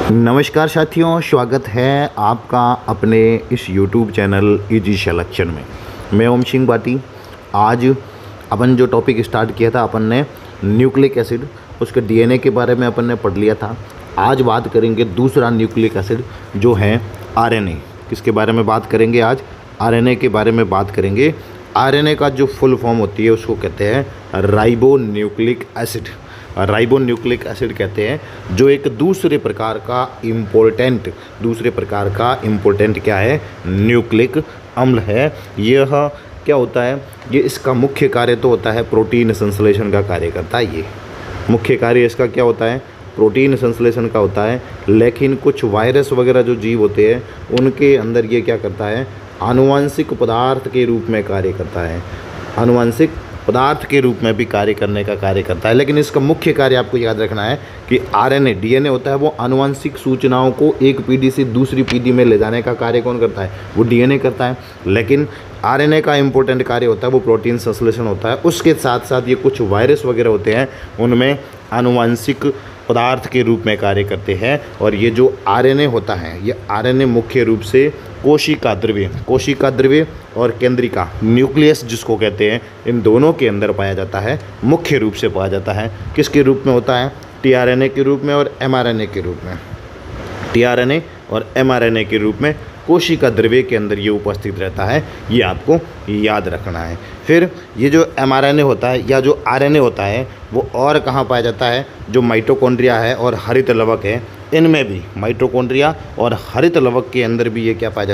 नमस्कार साथियों, स्वागत है आपका अपने इस YouTube चैनल इजी सिलेक्शन में। मैं ओम सिंह बाटी। आज अपन जो टॉपिक स्टार्ट किया था, अपन ने न्यूक्लिक एसिड, उसके डीएनए के बारे में अपन ने पढ़ लिया था। आज बात करेंगे दूसरा न्यूक्लिक एसिड जो है आरएनए। किसके बारे में बात करेंगे? आज आरएनए के बारे में बात करेंगे। आरएनए का जो फुल फॉर्म होती है उसको कहते हैं ribo nucleic acid. Ribo nucleic acid कहते हैं, जो एक दूसरे प्रकार का इम्पोर्टेंट क्या है? न्यूक्लिक अम्ल है। यह क्या होता है? ये इसका मुख्य कार्य तो होता है प्रोटीन संश्लेषण का कार्य करता है। ये मुख्य कार्य इसका क्या होता है? प्रोटीन संश्लेषण का होता है। लेकिन कुछ वायरस वगैरह जो जीव होते हैं उनके अंदर ये क्या करता है? आनुवंशिक पदार्थ के रूप में कार्य करता है। आनुवंशिक पदार्थ के रूप में भी कार्य करने का कार्य करता है। लेकिन इसका मुख्य कार्य आपको याद रखना है कि आरएनए, डीएनए होता है, वो आनुवंशिक सूचनाओं को एक पीढ़ी से दूसरी पीढ़ी में ले जाने का कार्य कौन करता है? वो डीएनए करता है। लेकिन आरएनए का इंपॉर्टेंट कार्य होता है वो प्रोटीन संश्लेषण होता है। उसके साथ साथ ये कुछ वायरस वगैरह होते हैं, उनमें आनुवंशिक पदार्थ के रूप में कार्य करते हैं। और ये जो आरएनए होता है, ये आरएनए मुख्य रूप से कोशिका द्रव्य और केंद्रिका, न्यूक्लियस जिसको कहते हैं, इन दोनों के अंदर पाया जाता है। मुख्य रूप से पाया जाता है। किसके रूप में होता है? टीआरएनए के रूप में और एमआरएनए के रूप में। टीआरएनए और एमआरएनए के रूप में कोशिका द्रव्य के अंदर ये उपस्थित रहता है। ये आपको याद रखना है। फिर ये जो एमआरएनए होता है या जो आरएनए होता है वो और कहाँ पाया जाता है? जो माइटोकॉन्ड्रिया है और हरित लवक है, इनमें भी माइटोकॉन्ड्रिया और हरित लवक के अंदर भी ये क्या पाया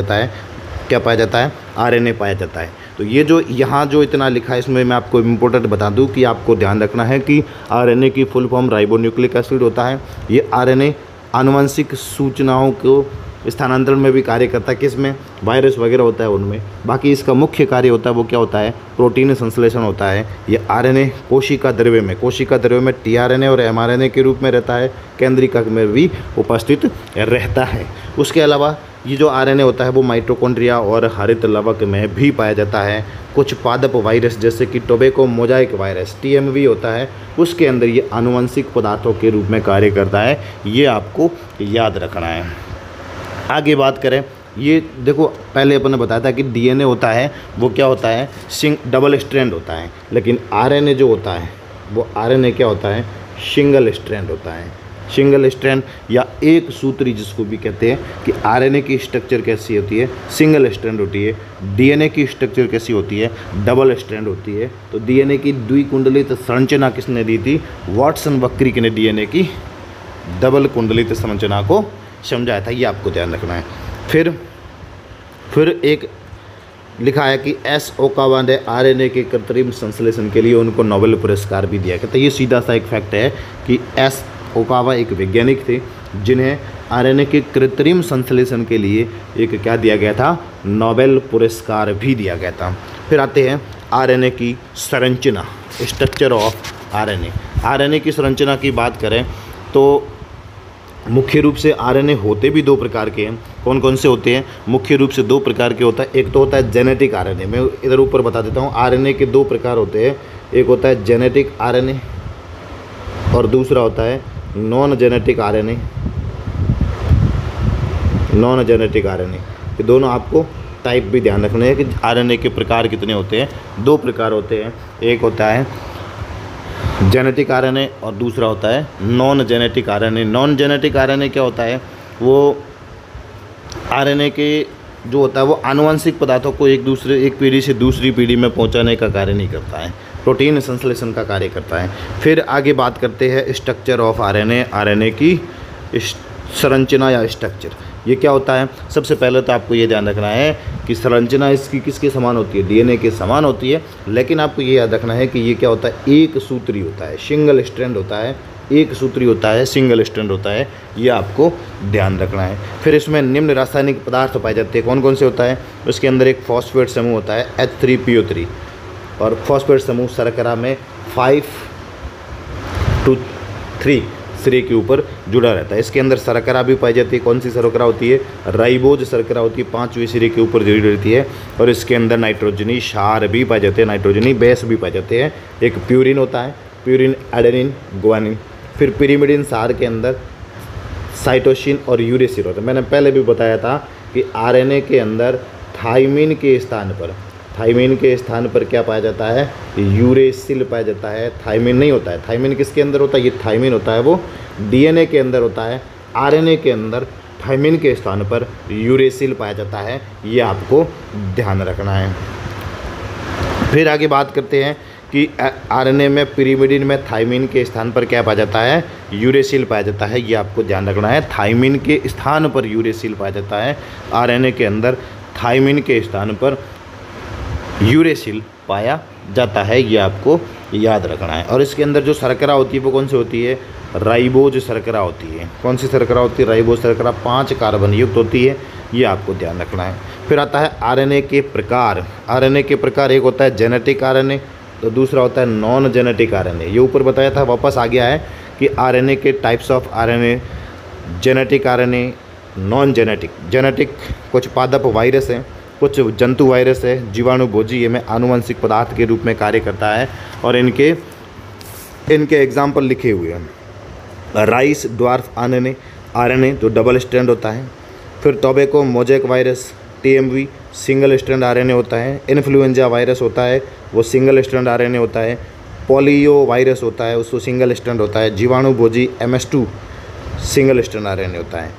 जाता है? आरएनए पाया जाता है। तो ये जो यहाँ जो इतना लिखा है, इसमें मैं आपको इम्पोर्टेंट बता दूँ कि आपको ध्यान रखना है कि आरएनए की फुल फॉर्म राइबोन्यूक्लिक एसिड होता है। ये आरएनए आनुवंशिक सूचनाओं को स्थानांतरण में भी कार्य करता है। किसमें? वायरस वगैरह होता है उनमें। बाकी इसका मुख्य कार्य होता है वो क्या होता है? प्रोटीन संश्लेषण होता है। ये आरएनए कोशिका द्रव्य में टीआरएनए और एमआरएनए के रूप में रहता है। केंद्रिका में भी उपस्थित रहता है। उसके अलावा ये जो आरएनए होता है वो माइटोकॉन्ड्रिया और हरित लवक में भी पाया जाता है। कुछ पादप वायरस जैसे कि टोबैको मोजाइक वायरस, टीएमवी होता है, उसके अंदर ये आनुवंशिक पदार्थों के रूप में कार्य करता है। ये आपको याद रखना है। आगे बात करें, ये देखो पहले अपन ने बताया था कि डीएनए होता है वो क्या होता है? डबल स्ट्रैंड होता है। लेकिन आरएनए जो होता है वो आरएनए क्या होता है? सिंगल स्ट्रैंड होता है। सिंगल स्ट्रैंड या एक सूत्री जिसको भी कहते हैं कि आरएनए की स्ट्रक्चर कैसी होती है? सिंगल स्ट्रैंड होती है। डीएनए की स्ट्रक्चर कैसी होती है? डबल स्ट्रैंड होती है। तो डीएनए की द्विकुंडलित संरचना किसने दी थी? वाटसन वक्रिक ने डीएनए की डबल कुंडलित संरचना को समझाया था। ये आपको ध्यान रखना है। फिर एक लिखा है कि एस ओकावा ने आरएनए के कृत्रिम संश्लेषण के लिए उनको नोबेल पुरस्कार भी दिया गया। तो ये सीधा सा एक फैक्ट है कि एस ओकावा एक वैज्ञानिक थे जिन्हें आरएनए के कृत्रिम संश्लेषण के लिए एक क्या दिया गया था? नोबेल पुरस्कार भी दिया गया था। फिर आते हैं आरएनए की संरचना, स्ट्रक्चर ऑफ आरएनए। आरएनए की संरचना की बात करें तो मुख्य रूप से आरएनए होते भी दो प्रकार के हैं। कौन कौन से होते हैं? मुख्य रूप से दो प्रकार के होता है। एक तो होता है जेनेटिक आरएनए। मैं इधर ऊपर बता देता हूँ। आरएनए के दो प्रकार होते हैं। एक होता है जेनेटिक आरएनए और दूसरा होता है non genetic RNA. Non genetic RNA, ये दोनों आपको टाइप भी ध्यान रखना है कि आरएनए के प्रकार कितने होते हैं। दो प्रकार होते हैं। एक होता है जेनेटिक आरएनए और दूसरा होता है non genetic RNA. Non genetic RNA क्या होता है? वो आरएनए के जो होता है वो आनुवंशिक पदार्थों को एक पीढ़ी से दूसरी पीढ़ी में पहुंचाने का कार्य नहीं करता है, प्रोटीन संश्लेषण का कार्य करता है। फिर आगे बात करते हैं स्ट्रक्चर ऑफ आरएनए। आरएनए की संरचना या स्ट्रक्चर, ये क्या होता है? सबसे पहले तो आपको ये ध्यान रखना है कि संरचना इसकी किसके समान होती है? डीएनए के समान होती है। लेकिन आपको ये याद रखना है कि ये क्या होता है? एक सूत्री होता है, सिंगल स्ट्रैंड होता है। एक सूत्री होता है, सिंगल स्ट्रैंड होता है। ये आपको ध्यान रखना है। फिर इसमें निम्न रासायनिक पदार्थ पाए जाते हैं। कौन कौन से होता है? उसके अंदर एक फॉस्फेट समूह होता है H3PO3 और फॉस्फेट समूह शर्करा में 5 to 3 सिरे के ऊपर जुड़ा रहता है। इसके अंदर शर्करा भी पाई जाती है। कौन सी शर्करा होती है? राइबोज शर्करा होती है, 5वें सिरे के ऊपर जुड़ी रहती है। और इसके अंदर नाइट्रोजनी क्षार भी पाए जाते हैं, नाइट्रोजनी बेस भी पाए जाते हैं। एक प्यूरिन होता है, प्यूरिन, एडेनिन, ग्वानिन। फिर पिरिमिडिन क्षार के अंदर साइटोसिन और यूरेसिल होता है। मैंने पहले भी बताया था कि आरएनए के अंदर थाइमिन के स्थान पर क्या पाया जाता है, यूरेसिल पाया जाता है, थाइमिन नहीं होता है। थाइमिन किसके अंदर होता है, ये थाइमिन होता है वो डीएनए के अंदर होता है। आरएनए के अंदर थाइमिन के स्थान पर यूरेसिल पाया जाता है, ये आपको ध्यान रखना है। फिर आगे बात करते हैं कि आरएनए में पिरिमिडिन में थाइमिन के स्थान पर क्या पाया जाता है, यूरेसिल पाया जाता है, ये आपको ध्यान रखना है। थाइमिन के स्थान पर यूरेसिल पाया जाता है, आरएनए के अंदर थाइमिन के स्थान पर यूरेसिल पाया जाता है, ये आपको याद रखना है। और इसके अंदर जो शर्करा होती है वो कौन सी होती है, राइबोज शर्करा होती है। कौन सी शर्करा होती है, राइबोज शर्करा 5 कार्बन युक्त होती है, ये आपको ध्यान रखना है। फिर आता है आरएनए के प्रकार। आरएनए के प्रकार, एक होता है जेनेटिक आरएनए, तो दूसरा होता है नॉन जेनेटिक आरएनए। ये ऊपर बताया था, वापस आ गया है कि आरएनए के types of RNA, genetic RNA, non genetic. Genetic कुछ पादप वायरस हैं, कुछ जंतु वायरस है, जीवाणु भोजी, ये में आनुवंशिक पदार्थ के रूप में कार्य करता है। और इनके एग्जाम्पल लिखे हुए हैं। राइस ड्वार्फ आरएनए जो डबल स्ट्रैंड होता है। फिर tobacco mosaic virus TMV single strand RNA होता है। इन्फ्लुएंजा वायरस होता है, वो सिंगल स्ट्रैंड आरएनए होता है। पोलियो वायरस होता है, उसको सिंगल स्ट्रैंड होता है। जीवाणु भोजी MS2 सिंगल स्ट्रैंड आरएनए होता है।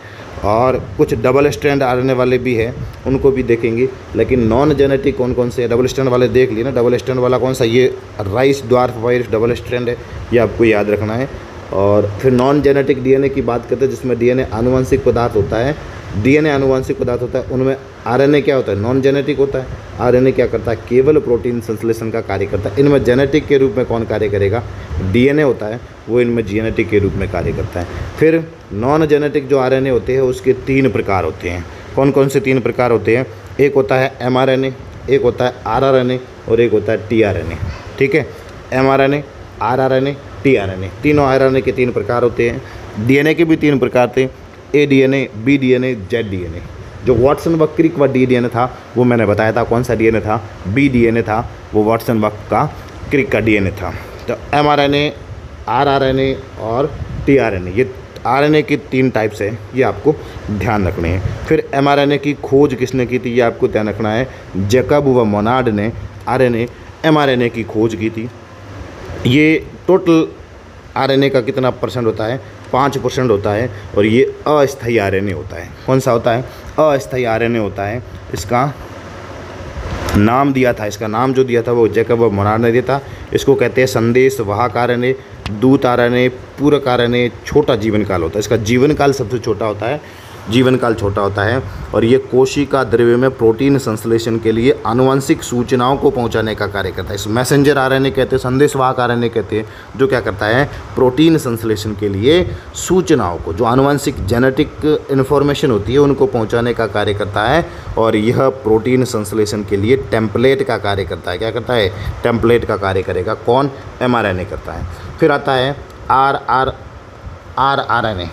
और कुछ डबल स्ट्रैंड आरएनए वाले भी हैं, उनको भी देखेंगे। लेकिन नॉन जेनेटिक कौन कौन से हैं, डबल स्ट्रैंड वाले देख लिए ना। डबल स्ट्रैंड वाला कौन सा, ये rice dwarf virus double strand है, ये आपको याद रखना है। और फिर नॉन जेनेटिक डीएनए की बात करते हैं, जिसमें डीएनए आनुवंशिक पदार्थ होता है। डीएनए आनुवंशिक पदार्थ होता है, उनमें आरएनए क्या होता है, नॉन जेनेटिक होता है। आरएनए क्या करता है, केवल प्रोटीन संश्लेषण का कार्य करता है। इनमें जेनेटिक के रूप में कौन कार्य करेगा, डीएनए होता है, वो इनमें जेनेटिक के रूप में कार्य करता है। फिर नॉन जेनेटिक जो आरएनए होते हैं उसके 3 प्रकार होते हैं। कौन कौन से 3 प्रकार होते हैं, एक होता है mRNA, एक होता है rRNA और एक होता है tRNA। ठीक है, mRNA, rRNA, tRNA, तीनों आरएनए के 3 प्रकार होते हैं। डीएनए के भी 3 प्रकार थे, ADNA, BDNA, ZDNA। जो वाटसन व क्रिक व डीएनए था वो मैंने बताया था, कौन सा डीएनए था, BDNA था, वो वाटसन व का क्रिक का डीएनए था। तो mRNA, rRNA और tRNA, ये आरएनए की 3 टाइप्स है, ये आपको ध्यान रखने हैं। फिर mRNA की खोज किसने की थी, ये आपको ध्यान रखना है। जैकब व मोनार्ड ने mRNA की खोज की थी। ये टोटल आरएनए का कितना % होता है, 5% होता है। और ये अस्थायी आरएनए होता है। कौन सा होता है, अस्थायी आरएनए होता है। इसका नाम दिया था, इसका नाम जो दिया था वो जैकब व मोनार्ड ने दिया था। इसको कहते हैं संदेश वाहक आरएनए, दूत आरएनए, पूरक आरएनए। छोटा जीवन काल होता है इसका, जीवन काल सबसे छोटा होता है, जीवन काल छोटा होता है। और ये कोशिका द्रव्य में प्रोटीन संश्लेषण के लिए आनुवंशिक सूचनाओं को पहुंचाने का कार्य करता है। इस मैसेंजर आरएनए कहते हैं, संदेशवाहक आरएनए कहते हैं, जो क्या करता है, प्रोटीन संश्लेषण के लिए सूचनाओं को, जो आनुवंशिक जेनेटिक इन्फॉर्मेशन होती है उनको पहुंचाने का कार्य करता है। और यह प्रोटीन संश्लेषण के लिए टेम्पलेट का कार्य करता है। क्या करता है, टेम्पलेट का कार्य करेगा। कौन, mRNA करता है। फिर आता है rRNA,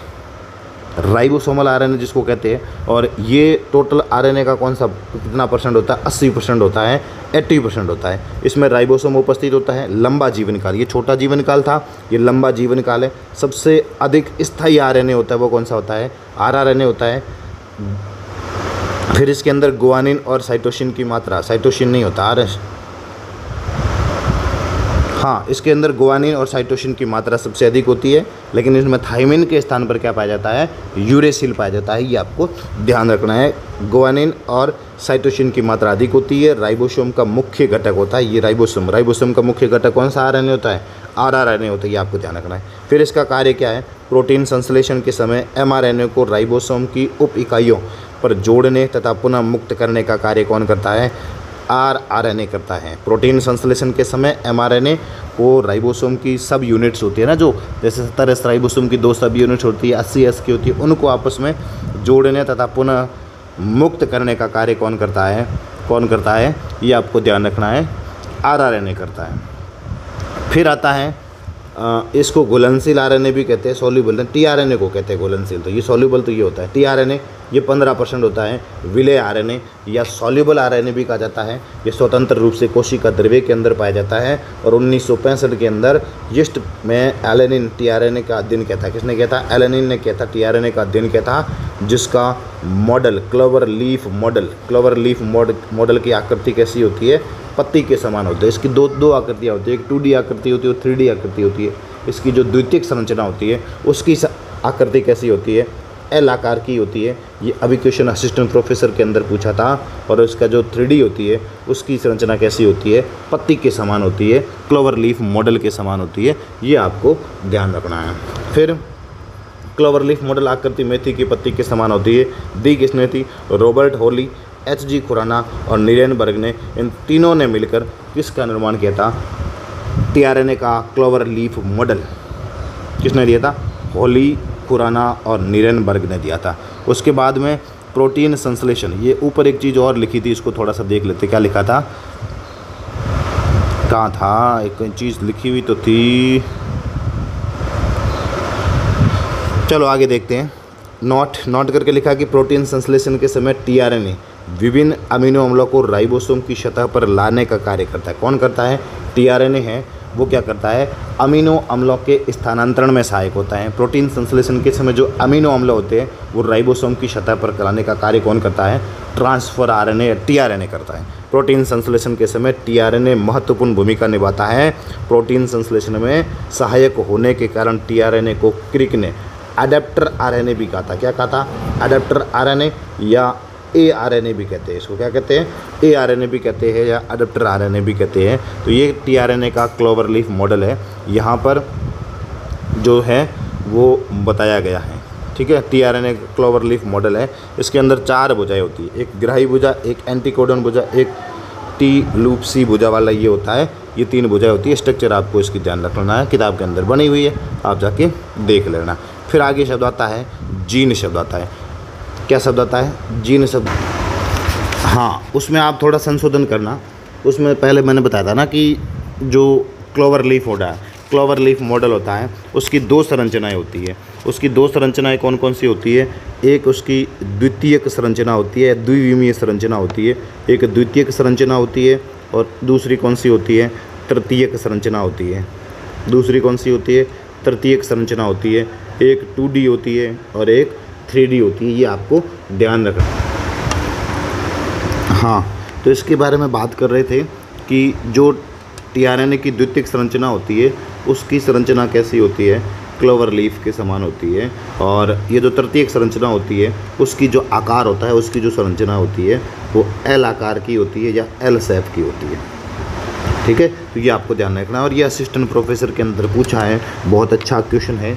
राइबोसोमल आरएनए जिसको कहते हैं। और ये टोटल आरएनए का कौन सा कितना % होता है, 80% होता है, 80% होता है। इसमें राइबोसोम उपस्थित होता है। लंबा जीवन काल, ये छोटा जीवन काल था, ये लंबा जीवन काल है। सबसे अधिक स्थायी आरएनए होता है वो कौन सा होता है, rRNA होता है। फिर इसके अंदर गुआनिन और साइटोसिन की मात्रा, साइटोसिन नहीं होता, हाँ, इसके अंदर गुआनिन और साइटोसिन की मात्रा सबसे अधिक होती है। लेकिन इसमें थाइमिन के स्थान पर क्या पाया जाता है, यूरेसिल पाया जाता है, ये आपको ध्यान रखना है। गुआनिन और साइटोसिन की मात्रा अधिक होती है। राइबोसोम का मुख्य घटक होता है ये राइबोसोम का मुख्य घटक कौन सा आरएनए होता है, rRNA होता है, ये आपको ध्यान रखना है। फिर इसका कार्य क्या है, प्रोटीन संश्लेषण के समय mRNA को राइबोसोम की उप इकाइयों पर जोड़ने तथा पुनः मुक्त करने का कार्य कौन करता है, rRNA करता है। प्रोटीन संश्लेषण के समय mRNA को राइबोसोम की सब यूनिट्स होती है ना, जो जैसे 70 राइबोसोम की 2 सब यूनिट्स होती है, 80 की होती है, उनको आपस में जोड़ने तथा पुनः मुक्त करने का कार्य कौन करता है, ये आपको ध्यान रखना है, rRNA करता है। फिर आता है इसको घुलनशील आरएनए भी कहते हैं, सॉल्यूबल। tRNA को कहते हैं घुलनशील, तो ये सॉल्यूबल तो ये होता है। tRNA ये 15% होता है विलेय आरएनए या सॉल्युबल आरएनए भी कहा जाता है। ये स्वतंत्र रूप से कोशिका द्रव्य के अंदर पाया जाता है। और 1965 के अंदर यीस्ट में एलेनिन टीआरएनए का अध्ययन किया था। किसने किया था? एलेनिन ने किया था। टीआरएनए का अध्ययन किया था, जिसका मॉडल क्लोवर लीफ मॉडल की आकृति कैसी होती है? पत्ती के समान होती है। इसकी दो आकृतियाँ होती है, एक 2D आकृति होती है और 3D आकृति होती है। इसकी जो द्वितीयक संरचना होती है उसकी आकृति कैसी होती है? एल आकार की होती है। ये अभी क्वेश्चन असिस्टेंट प्रोफेसर के अंदर पूछा था। और उसका जो 3D होती है उसकी संरचना कैसी होती है? पत्ती के समान होती है, क्लोवर लीफ मॉडल के समान होती है। ये आपको ध्यान रखना है। फिर क्लोवर लीफ मॉडल आकृति मेथी की पत्ती के समान होती है। दी किसने थी? रॉबर्ट हॉली, H.G. खुराना और नीरेनबर्ग ने। इन तीनों ने मिलकर किसका निर्माण किया था? टीआरएनए का क्लोवर लीफ मॉडल किसने दिया था? हॉली, खुराना और नीरेनबर्ग ने दिया था। उसके बाद में प्रोटीन संश्लेषण, ये ऊपर एक चीज़ और लिखी थी, इसको थोड़ा सा देख लेते। क्या लिखा था? कहाँ था? एक चीज़ लिखी हुई तो थी, चलो आगे देखते हैं। नोट करके लिखा कि प्रोटीन संश्लेषण के समय टीआरएनए विभिन्न अमीनो अम्लों को राइबोसोम की सतह पर लाने का कार्य करता है। कौन करता है? टीआरएनए है, वो क्या करता है? अमीनो अम्लों के स्थानांतरण में सहायक होता है। प्रोटीन संश्लेषण के समय जो अमीनो अम्ल होते हैं वो राइबोसोम की सतह पर लाने का कार्य कौन करता है? ट्रांसफर आरएनए या टीआरएनए करता है। प्रोटीन संश्लेषण के समय टीआरएनए महत्वपूर्ण भूमिका निभाता है। प्रोटीन संश्लेषण में सहायक होने के कारण टीआरएनए को क्रिक ने अडेप्टर आरएनए भी कहा था। क्या कहा था? अडेप्टर आरएनए या एआरएनए भी कहते हैं। इसको क्या कहते हैं? एआरएनए भी कहते हैं या अडेप्टर आरएनए भी कहते हैं। तो ये टीआरएनए का क्लोवर लीफ मॉडल है, यहाँ पर जो है वो बताया गया है। ठीक है, टीआरएनए क्लोवर लीफ मॉडल है। इसके अंदर 4 भुजाएं होती है, एक ग्राही भुजा, एक एंटीकोडन भुजा, एक टी लूप सी भुजा वाला ये होता है। ये 3 भुजाएं होती है। स्ट्रक्चर आपको इसकी ध्यान रखना है, किताब के अंदर बनी हुई है, आप जाके देख लेना। फिर आगे शब्द आता है जीन शब्द आता है। क्या शब्द आता है? जीन शब्द। हाँ, उसमें आप थोड़ा संशोधन करना। उसमें पहले मैंने बताया था ना कि जो क्लोवर लीफ मॉडल होता है उसकी 2 संरचनाएं होती है। उसकी 2 संरचनाएं कौन कौन सी होती है? एक उसकी द्वितीयक संरचना होती है, द्विविमीय संरचना होती है। एक द्वितीयक संरचना होती है और दूसरी कौन सी होती है? तृतीयक संरचना होती है। दूसरी कौन सी होती है? तृतीयक संरचना होती है। एक 2D होती है और एक 3D होती है। ये आपको ध्यान रखना। हाँ, तो इसके बारे में बात कर रहे थे कि जो टीआरएनए की द्वितीयक संरचना होती है उसकी संरचना कैसी होती है? क्लोवर लीफ के समान होती है। और ये जो तृतीयक संरचना होती है उसकी जो आकार होता है, उसकी जो संरचना होती है वो एल आकार की होती है या एल शेप की होती है। ठीक है, तो ये आपको ध्यान रखना है। और ये असिस्टेंट प्रोफेसर के अंदर पूछा है, बहुत अच्छा क्वेश्चन है,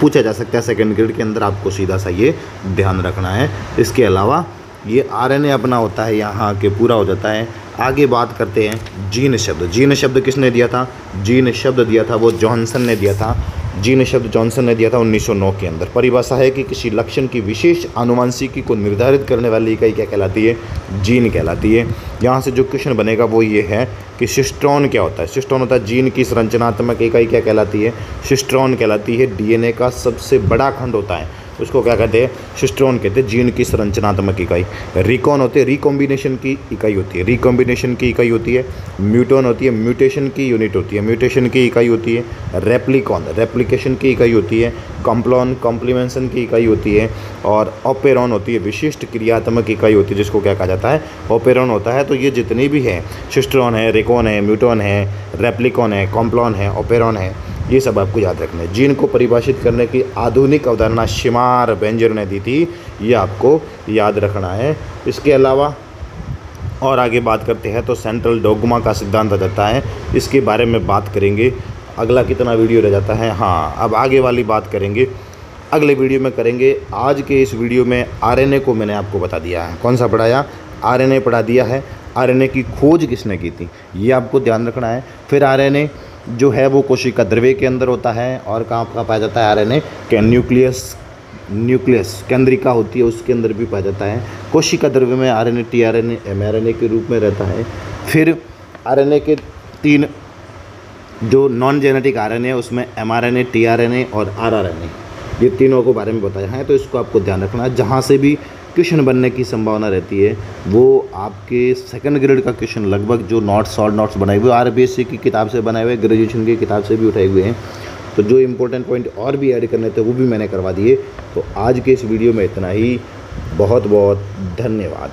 पूछा जा सकता है सेकंड ग्रेड के अंदर। आपको सीधा सा ये ध्यान रखना है। इसके अलावा ये आरएनए अपना होता है, यहाँ आके पूरा हो जाता है। आगे बात करते हैं जीन शब्द। जीन शब्द किसने दिया था? जीन शब्द दिया था वो जॉनसन ने दिया था। जीन शब्द जॉनसन ने दिया था 1909 के अंदर। परिभाषा है कि किसी लक्षण की विशेष आनुवंशिकी को निर्धारित करने वाली इकाई क्या कहलाती है? जीन कहलाती है। यहाँ से जो क्वेश्चन बनेगा वो ये है कि सिस्ट्रॉन क्या होता है? सिस्ट्रॉन होता है जीन की संरचनात्मक इकाई क्या कहलाती है? सिस्ट्रॉन कहलाती है। डीएनए का सबसे बड़ा खंड होता है, उसको क्या कहते हैं? सिस्ट्रॉन कहते हैं। जीन की संरचनात्मक इकाई। रिकॉन होते हैं, रिकॉम्बिनेशन की इकाई होती है। रिकॉम्बिनेशन की इकाई होती है। म्यूटोन होती है, म्यूटेशन की यूनिट होती है, म्यूटेशन की इकाई होती है। रेप्लिकॉन, रेप्लिकेशन की इकाई होती है। कॉम्प्लॉन, कॉम्प्लीमेंशन की इकाई होती है। और ऑपेरॉन होती है, विशिष्ट क्रियात्मक इकाई होती है, जिसको क्या कहा जाता है? ऑपेरॉन होता है। तो ये जितनी भी है, सिस्ट्रॉन है, रिकॉन है, म्यूटोन है, रेप्लिकॉन है, कॉम्प्लॉन है, ऑपेरॉन है, ये सब आपको याद रखना है। जीन को परिभाषित करने की आधुनिक अवधारणा शिमार बेंजर ने दी थी, ये आपको याद रखना है। इसके अलावा और आगे बात करते हैं तो सेंट्रल डोगमा का सिद्धांत आ जाता है। इसके बारे में बात करेंगे। अगला कितना वीडियो रह जाता है? हाँ, अब आगे वाली बात करेंगे, अगले वीडियो में करेंगे। आज के इस वीडियो में आरएनए को मैंने आपको बता दिया है। कौन सा पढ़ाया? आरएनए पढ़ा दिया है। आरएनए की खोज किसने की थी, ये आपको ध्यान रखना है। फिर आरएनए जो है वो कोशिका द्रव्य के अंदर होता है। और कहाँ पाया जाता है आरएनए? के न्यूक्लियस केंद्रिका होती है, उसके अंदर भी पाया जाता है। कोशिका द्रव्य में आरएनए, टीआरएनए, एमआरएनए के रूप में रहता है। फिर आरएनए के 3 जो नॉन जेनेटिक आरएनए है उसमें एमआरएनए, टीआरएनए और आरआरएनए, ये तीनों को बारे में बताया है, तो इसको आपको ध्यान रखना है। जहाँ से भी क्वेश्चन बनने की संभावना रहती है वो आपके सेकंड ग्रेड का क्वेश्चन लगभग जो नोट्स शॉर्ट नोट्स बनाए हुए आरबीएससी की किताब से बनाए हुए, ग्रेजुएशन की किताब से भी उठाए हुए हैं। तो जो इम्पोर्टेंट पॉइंट और भी ऐड करने थे वो भी मैंने करवा दिए। तो आज के इस वीडियो में इतना ही। बहुत बहुत धन्यवाद।